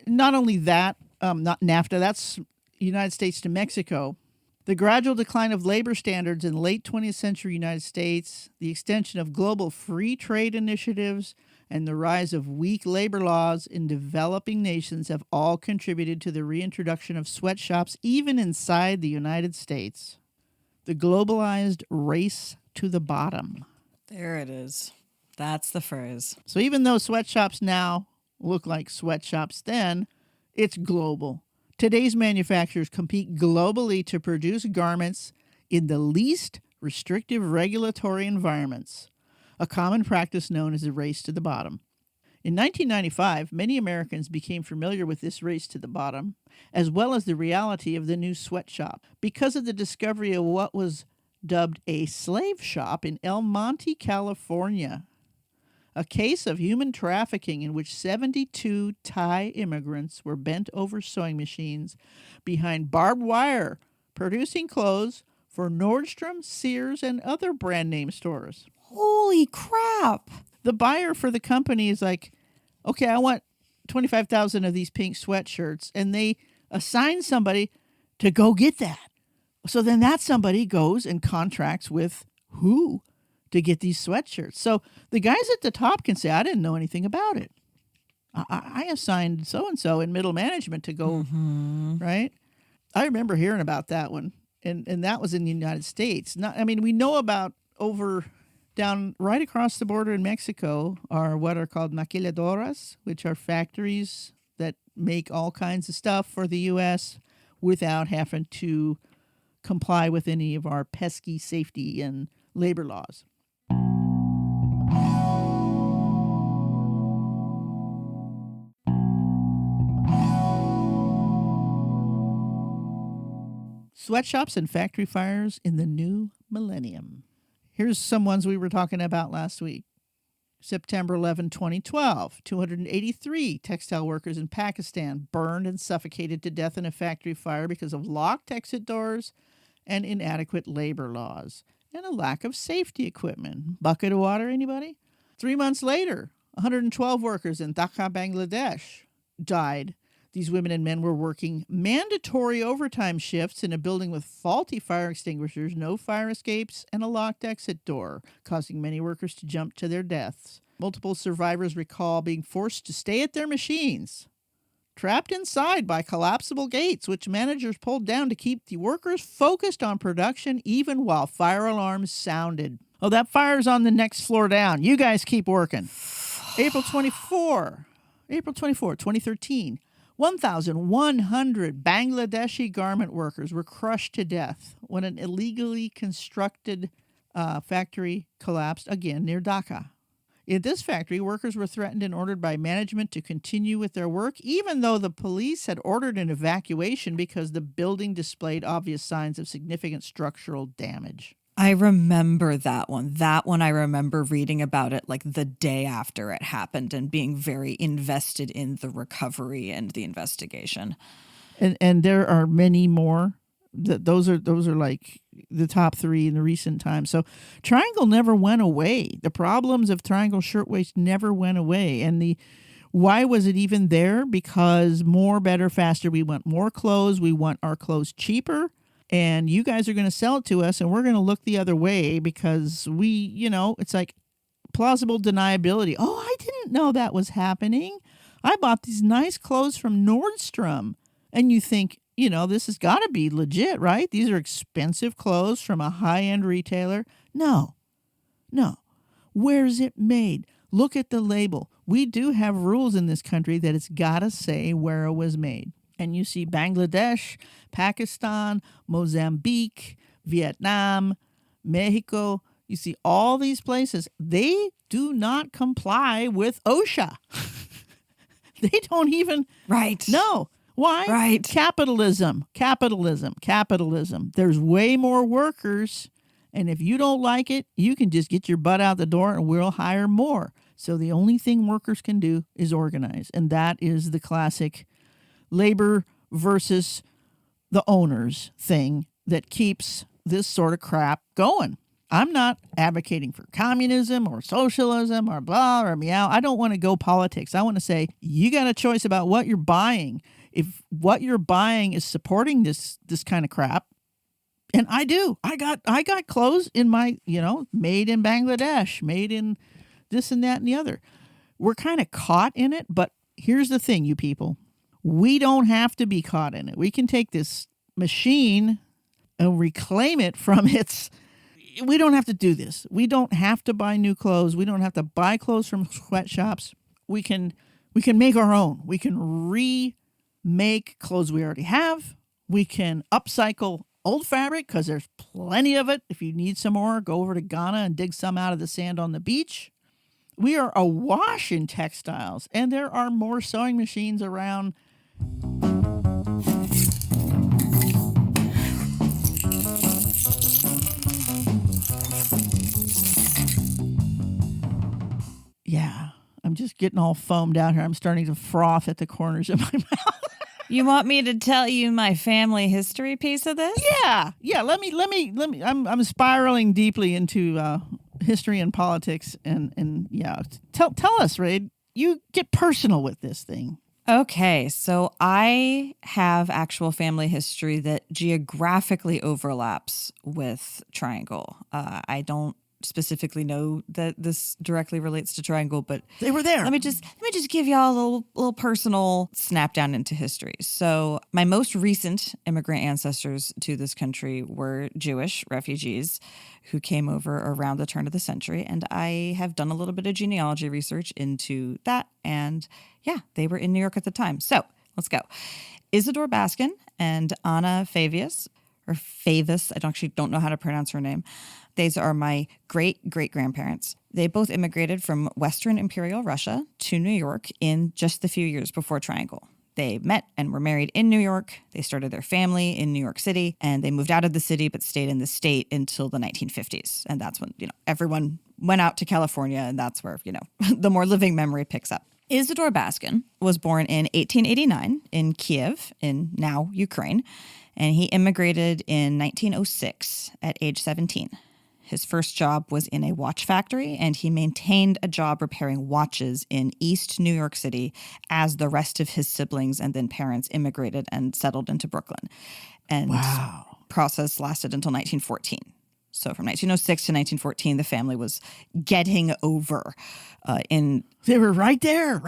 Not only that, not NAFTA, that's United States to Mexico. The gradual decline of labor standards in late 20th century United States, the extension of global free trade initiatives, and the rise of weak labor laws in developing nations have all contributed to the reintroduction of sweatshops even inside the United States. The globalized race to the bottom.
There it is. That's the phrase.
So even though sweatshops now look like sweatshops then, it's global. Today's manufacturers compete globally to produce garments in the least restrictive regulatory environments, a common practice known as the race to the bottom. In 1995, many Americans became familiar with this race to the bottom, as well as the reality of the new sweatshop, because of the discovery of what was dubbed a slave shop in El Monte, California. A case of human trafficking in which 72 Thai immigrants were bent over sewing machines behind barbed wire, producing clothes for Nordstrom, Sears, and other brand name stores.
Holy crap.
The buyer for the company is like, okay, I want 25,000 of these pink sweatshirts, and they assign somebody to go get that. So then that somebody goes and contracts with who to get these sweatshirts. So the guys at the top can say, I didn't know anything about it. I assigned so-and-so in middle management to go, right? I remember hearing about that one, and that was in the United States. We know about down right across the border in Mexico are what are called maquiladoras, which are factories that make all kinds of stuff for the U.S. without having to comply with any of our pesky safety and labor laws. Sweatshops and factory fires in the new millennium. Here's some ones we were talking about last week. September 11, 2012, 283 textile workers in Pakistan burned and suffocated to death in a factory fire because of locked exit doors and inadequate labor laws and a lack of safety equipment. Bucket of water, anybody? 3 months later, 112 workers in Dhaka, Bangladesh died. These women and men were working mandatory overtime shifts in a building with faulty fire extinguishers, no fire escapes, and a locked exit door, causing many workers to jump to their deaths. Multiple survivors recall being forced to stay at their machines, trapped inside by collapsible gates, which managers pulled down to keep the workers focused on production even while fire alarms sounded. Oh, that fire's on the next floor down. You guys keep working. April 24, 2013. 1,100 Bangladeshi garment workers were crushed to death when an illegally constructed factory collapsed again near Dhaka. In this factory, workers were threatened and ordered by management to continue with their work, even though the police had ordered an evacuation because the building displayed obvious signs of significant structural damage.
I remember that one. That one I remember reading about it like the day after it happened and being very invested in the recovery and the investigation.
And there are many more. Those are like the top three in the recent times. So Triangle never went away. The problems of Triangle Shirtwaist never went away. And why was it even there? Because more, better, faster. We want more clothes. We want our clothes cheaper. And you guys are going to sell it to us, and we're going to look the other way because it's like plausible deniability. Oh, I didn't know that was happening. I bought these nice clothes from Nordstrom. And you think, this has got to be legit, right? These are expensive clothes from a high-end retailer. No. Where's it made? Look at the label. We do have rules in this country that it's got to say where it was made. And you see Bangladesh, Pakistan, Mozambique, Vietnam, Mexico. You see all these places. They do not comply with OSHA. They don't even.
Right.
No. Why?
Right.
Capitalism. There's way more workers. And if you don't like it, you can just get your butt out the door and we'll hire more. So the only thing workers can do is organize. And that is the classic labor versus the owners thing that keeps this sort of crap going. I'm not advocating for communism or socialism or blah or meow. I don't want to go politics. I want to say you got a choice about what you're buying. If what you're buying is supporting this kind of crap, and I do. I got clothes in my, made in Bangladesh, made in this and that and the other. We're kind of caught in it, but here's the thing, you people. We don't have to be caught in it. We can take this machine and reclaim it from its. We don't have to do this. We don't have to buy new clothes. We don't have to buy clothes from sweatshops. We can make our own. We can remake clothes we already have. We can upcycle old fabric because there's plenty of it. If you need some more, go over to Ghana and dig some out of the sand on the beach. We are awash in textiles, and there are more sewing machines around. Yeah, I'm just getting all foamed out here. I'm starting to froth at the corners of my mouth.
You want me to tell you my family history piece of this?
Yeah. Let me. I'm spiraling deeply into history and politics, and yeah. Tell us, Ray. You get personal with this thing.
Okay, so I have actual family history that geographically overlaps with Triangle. I don't specifically know that this directly relates to Triangle, but
they were there.
Let me just give y'all a little personal snap down into history. So my most recent immigrant ancestors to this country were Jewish refugees who came over around the turn of the century, and I have done a little bit of genealogy research into that, and yeah, they were in New York at the time. So let's go. Isidore Baskin and Anna Favius, or Favis, I actually don't know how to pronounce her name. These are my great-great-grandparents. They both immigrated from Western Imperial Russia to New York in just the few years before Triangle. They met and were married in New York. They started their family in New York City, and they moved out of the city but stayed in the state until the 1950s. And that's when, everyone went out to California, and that's where, the more living memory picks up. Isidore Baskin was born in 1889 in Kiev, in now Ukraine, and he immigrated in 1906 at age 17. His first job was in a watch factory, and he maintained a job repairing watches in East New York City as the rest of his siblings and then parents immigrated and settled into Brooklyn. And
wow.
Process lasted until 1914. So from 1906 to 1914, the family was getting over
They were right there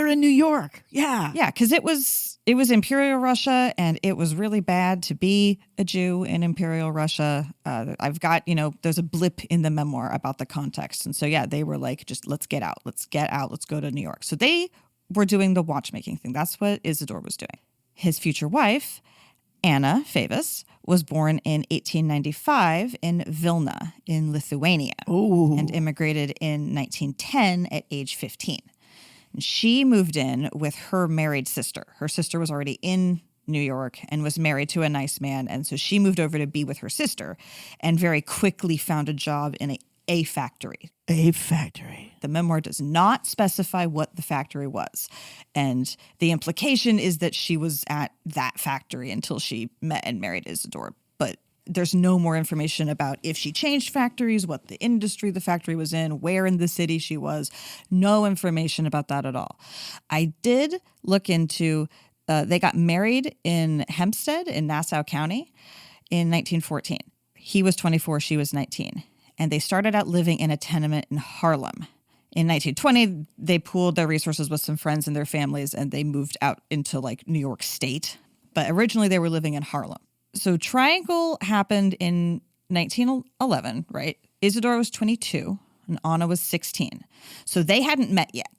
in New York. Yeah.
Yeah, because it was Imperial Russia, and it was really bad to be a Jew in Imperial Russia. I've got, there's a blip in the memoir about the context. And so, yeah, they were like, just let's get out, let's go to New York. So they were doing the watchmaking thing. That's what Isidore was doing. His future wife, Anna Favis, was born in 1895 in Vilna in Lithuania.
Ooh.
And immigrated in 1910 at age 15. And she moved in with her married sister. Her sister was already in New York and was married to a nice man. And so she moved over to be with her sister and very quickly found a job in a factory.
A factory.
The memoir does not specify what the factory was. And the implication is that she was at that factory until she met and married Isidore. But there's no more information about if she changed factories, what the industry the factory was in, where in the city she was. No information about that at all. I did look into, they got married in Hempstead in Nassau County in 1914. He was 24, she was 19. And they started out living in a tenement in Harlem. In 1920, they pooled their resources with some friends and their families, and they moved out into like New York State. But originally they were living in Harlem. So Triangle happened in 1911, right? Isidore was 22 and Anna was 16. So they hadn't met yet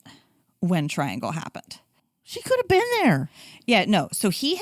when Triangle happened.
She could have been there.
Yeah, no. So he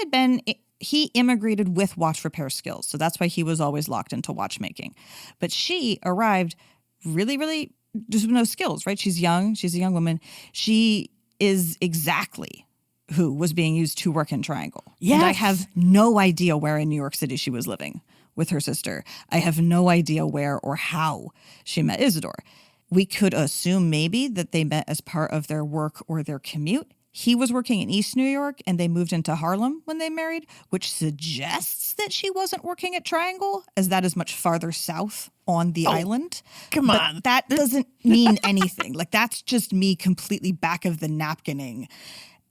immigrated with watch repair skills. So that's why he was always locked into watchmaking. But she arrived really, really just with no skills, right? She's young. She's a young woman. She is exactly who was being used to work in Triangle.
Yes.
And I have no idea where in New York City she was living with her sister. I have no idea where or how she met Isidore. We could assume maybe that they met as part of their work or their commute. He was working in East New York and they moved into Harlem when they married, which suggests that she wasn't working at Triangle, as that is much farther south on the island.
Come on.
That doesn't mean anything. Like, that's just me completely back of the napkining.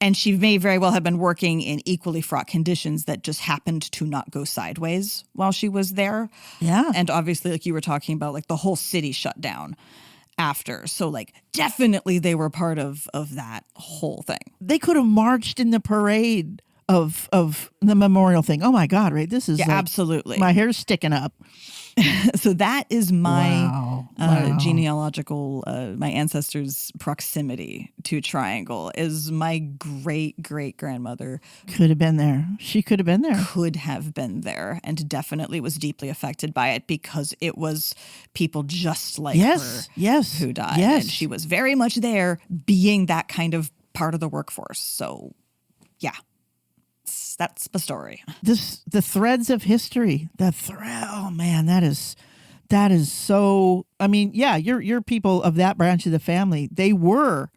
And she may very well have been working in equally fraught conditions that just happened to not go sideways while she was there.
Yeah.
And obviously, like you were talking about, like the whole city shut down after. So like definitely they were part of that whole thing.
They could have marched in the parade of the memorial thing. Oh my God, right? This is
absolutely.
My hair's sticking up.
So that is my
Wow.
genealogical, my ancestors' proximity to Triangle is my great-great-grandmother.
Could have been there. She could have been there.
Could have been there and definitely was deeply affected by it because it was people just like her who died.
Yes.
And she was very much there being that kind of part of the workforce. So, yeah. That's the story.
The threads of history. Oh man, that is so. I mean, yeah, you're people of that branch of the family. They were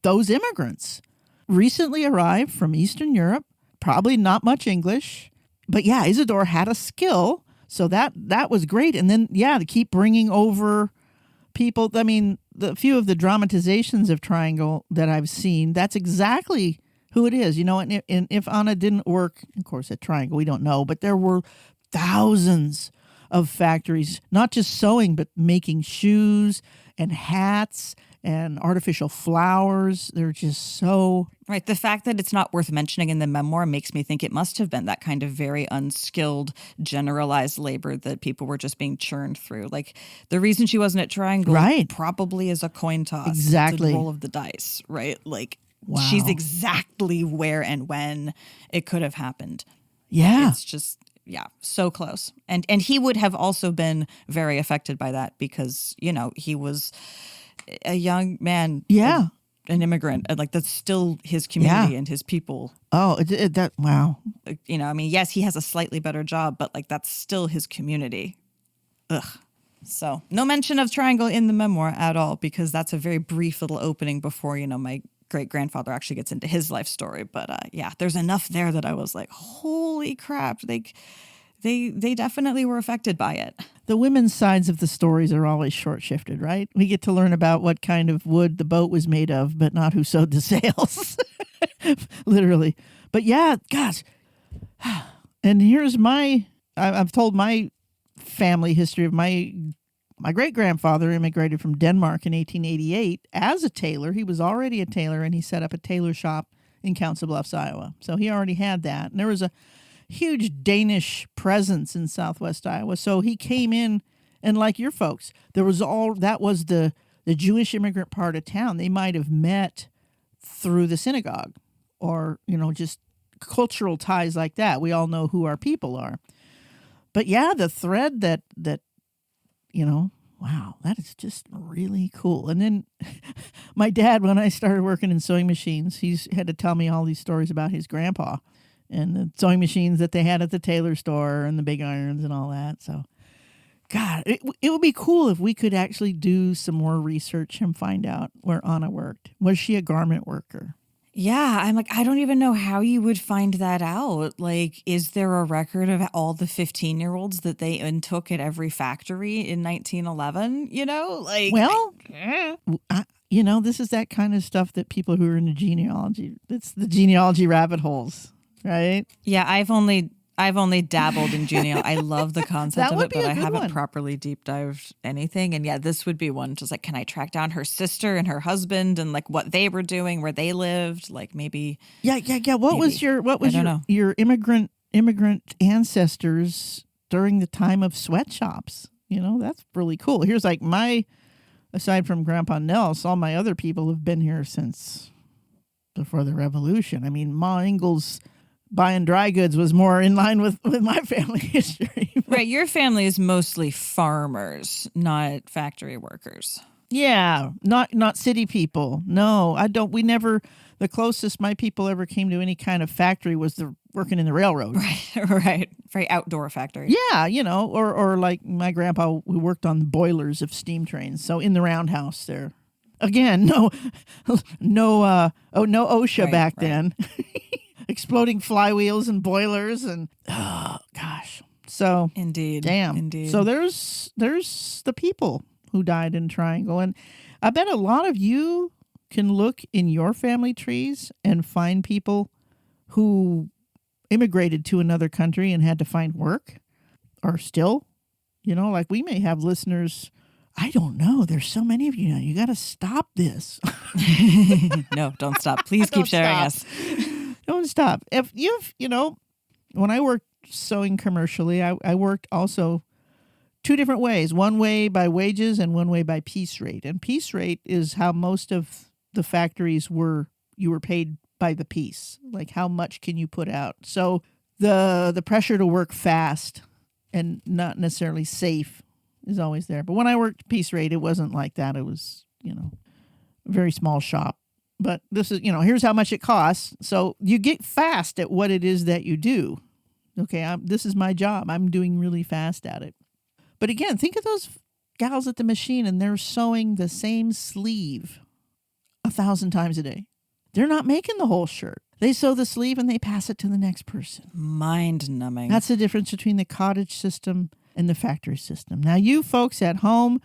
those immigrants, recently arrived from Eastern Europe, probably not much English, but yeah, Isidore had a skill, so that was great. And then to keep bringing over people. I mean, the few of the dramatizations of Triangle that I've seen, that's exactly who it is, and if Anna didn't work, of course, at Triangle, we don't know, but there were thousands of factories, not just sewing, but making shoes and hats and artificial flowers. They're just so...
Right. The fact that it's not worth mentioning in the memoir makes me think it must have been that kind of very unskilled, generalized labor that people were just being churned through. Like, the reason she wasn't at Triangle probably is a coin toss.
Exactly.
It's a roll of the dice, right? Like,
wow.
She's exactly where and when it could have happened.
Yeah.
It's just, so close. And he would have also been very affected by that because, he was a young man.
Yeah.
An immigrant. And like, that's still his community and his people.
Oh, wow.
I mean, yes, he has a slightly better job, but like, that's still his community. Ugh. So no mention of Triangle in the memoir at all, because that's a very brief little opening before, my great-grandfather actually gets into his life story. But there's enough there that I was like, holy crap, they definitely were affected by it.
The women's sides of the stories are always short-shifted, right? We get to learn about what kind of wood the boat was made of, but not who sewed the sails. Literally. But yeah, gosh. And here's I've told my family history of my great-grandfather immigrated from Denmark in 1888 as a tailor. He was already a tailor, and he set up a tailor shop in Council Bluffs, Iowa. So he already had that. And there was a huge Danish presence in southwest Iowa. So he came in, and like your folks, that was the Jewish immigrant part of town. They might have met through the synagogue or, just cultural ties like that. We all know who our people are. But yeah, the thread that wow, that is just really cool. And then my dad, when I started working in sewing machines, he's had to tell me all these stories about his grandpa. and the sewing machines that they had at the tailor store and the big irons and all that. So, God, it would be cool if we could actually do some more research and find out where Anna worked. Was she a garment worker?
Yeah, I'm like, I don't even know how you would find that out. Like, is there a record of all the 15-year-olds that they took at every factory in 1911? You know, like,
Well, this is that kind of stuff that people who are into genealogy, it's the genealogy rabbit holes, right?
Yeah, I've only dabbled in genealogy. I love the concept of it, but I haven't properly deep dived anything. And yeah, this would be one. Just like, can I track down her sister and her husband and like what they were doing, where they lived? Like maybe.
Yeah. What was your immigrant ancestors during the time of sweatshops? That's really cool. Here's like aside from Grandpa Nels, all my other people have been here since before the Revolution. I mean, Ma Ingalls buying dry goods was more in line with my family history.
Right. Your family is mostly farmers, not factory workers.
Yeah. Not city people. No, I don't. The closest my people ever came to any kind of factory was working in the railroad.
Right. Very outdoor factory.
Yeah. Or like my grandpa, who worked on the boilers of steam trains. So in the roundhouse there. Again, no OSHA back then. Exploding flywheels and boilers and oh gosh. So
indeed.
Damn.
Indeed.
So there's the people who died in Triangle. And I bet a lot of you can look in your family trees and find people who immigrated to another country and had to find work or still, like we may have listeners. I don't know. There's so many of you now. You got to stop this.
No, don't stop. Please keep sharing us.
Don't stop. If when I worked sewing commercially, I worked also two different ways. One way by wages and one way by piece rate. And piece rate is how most of the factories you were paid by the piece. Like how much can you put out? So the pressure to work fast and not necessarily safe is always there. But when I worked piece rate, it wasn't like that. It was, a very small shop. But this is, here's how much it costs. So you get fast at what it is that you do. Okay, this is my job. I'm doing really fast at it. But again, think of those gals at the machine and they're sewing the same sleeve 1,000 times a day. They're not making the whole shirt. They sew the sleeve and they pass it to the next person.
Mind-numbing.
That's the difference between the cottage system and the factory system. Now, you folks at home,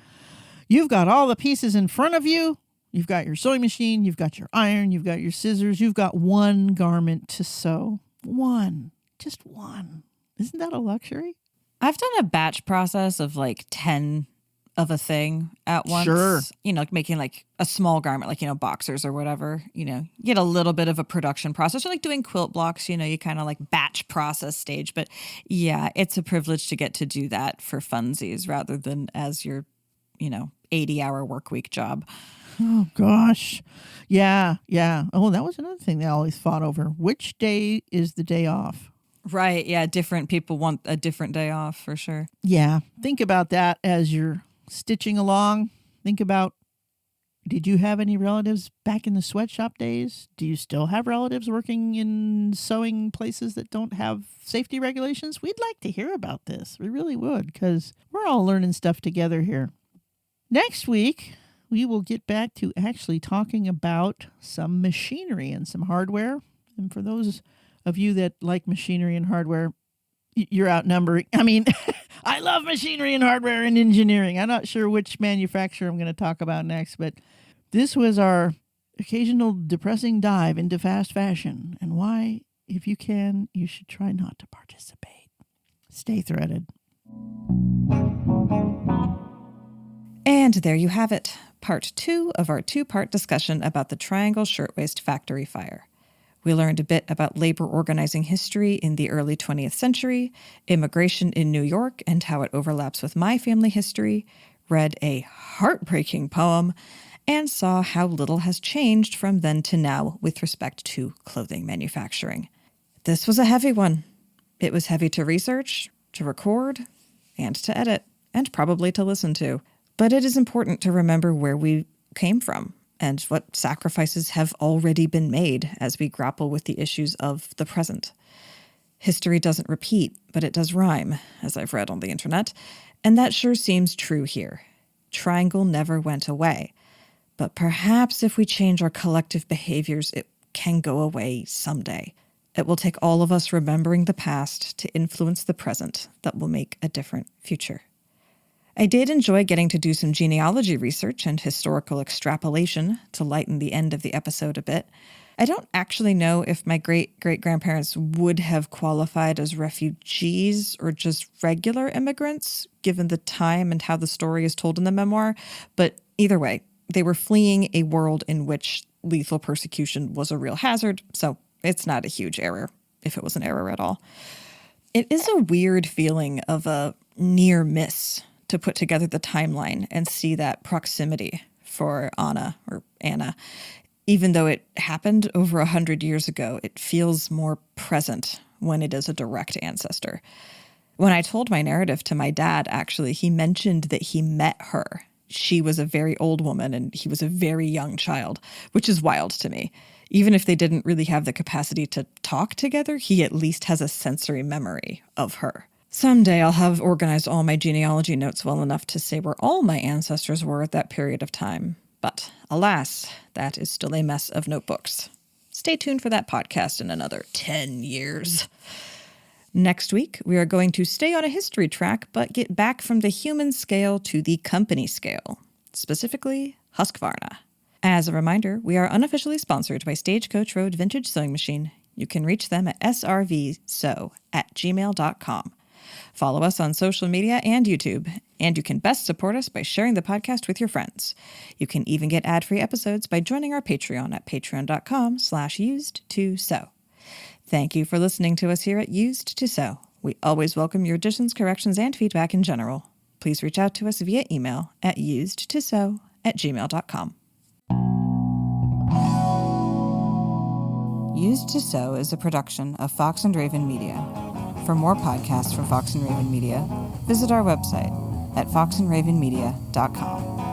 you've got all the pieces in front of you. You've got your sewing machine, you've got your iron, you've got your scissors, you've got one garment to sew. Just one. Isn't that a luxury?
I've done a batch process of like 10 of a thing at once.
Sure.
Making like a small garment, like, boxers or whatever, you get a little bit of a production process, or like doing quilt blocks, you kind of like batch process stage. But yeah, it's a privilege to get to do that for funsies rather than as your, 80-hour work week job.
Oh, gosh. Yeah. Oh, that was another thing they always fought over. Which day is the day off?
Right. Yeah. Different people want a different day off for sure.
Yeah. Think about that as you're stitching along. Think about, did you have any relatives back in the sweatshop days? Do you still have relatives working in sewing places that don't have safety regulations? We'd like to hear about this. We really would, because we're all learning stuff together here. Next week, we will get back to actually talking about some machinery and some hardware. And for those of you that like machinery and hardware, you're outnumbering. I mean, I love machinery and hardware and engineering. I'm not sure which manufacturer I'm going to talk about next, but this was our occasional depressing dive into fast fashion and why, if you can, you should try not to participate. Stay threaded.
And there you have it, part 2 of our 2-part discussion about the Triangle Shirtwaist Factory Fire. We learned a bit about labor organizing history in the early 20th century, immigration in New York and how it overlaps with my family history, read a heartbreaking poem, and saw how little has changed from then to now with respect to clothing manufacturing. This was a heavy one. It was heavy to research, to record, and to edit, and probably to listen to. But it is important to remember where we came from and what sacrifices have already been made as we grapple with the issues of the present. History doesn't repeat, but it does rhyme, as I've read on the internet, and that sure seems true here. Triangle never went away. But perhaps if we change our collective behaviors, it can go away someday. It will take all of us remembering the past to influence the present that will make a different future. I did enjoy getting to do some genealogy research and historical extrapolation to lighten the end of the episode a bit. I don't actually know if my great-great-grandparents would have qualified as refugees or just regular immigrants, given the time and how the story is told in the memoir, but either way, they were fleeing a world in which lethal persecution was a real hazard, so it's not a huge error, if it was an error at all. It is a weird feeling of a near miss to put together the timeline and see that proximity for Anna. Even though it happened over 100 years ago, it feels more present when it is a direct ancestor. When I told my narrative to my dad, actually, he mentioned that he met her. She was a very old woman and he was a very young child, which is wild to me. Even if they didn't really have the capacity to talk together, he at least has a sensory memory of her. Someday I'll have organized all my genealogy notes well enough to say where all my ancestors were at that period of time. But alas, that is still a mess of notebooks. Stay tuned for that podcast in another 10 years. Next week, we are going to stay on a history track, but get back from the human scale to the company scale, specifically Husqvarna. As a reminder, we are unofficially sponsored by Stagecoach Road Vintage Sewing Machine. You can reach them at srvsew@gmail.com. Follow us on social media and YouTube, and you can best support us by sharing the podcast with your friends. You can even get ad-free episodes by joining our Patreon at patreon.com/used2sew. Thank you for listening to us here at Used to Sew. We always welcome your additions, corrections, and feedback in general. Please reach out to us via email at usedtosew@gmail.com. Used to Sew is a production of Fox and Raven Media. For more podcasts from Fox and Raven Media, visit our website at foxandravenmedia.com.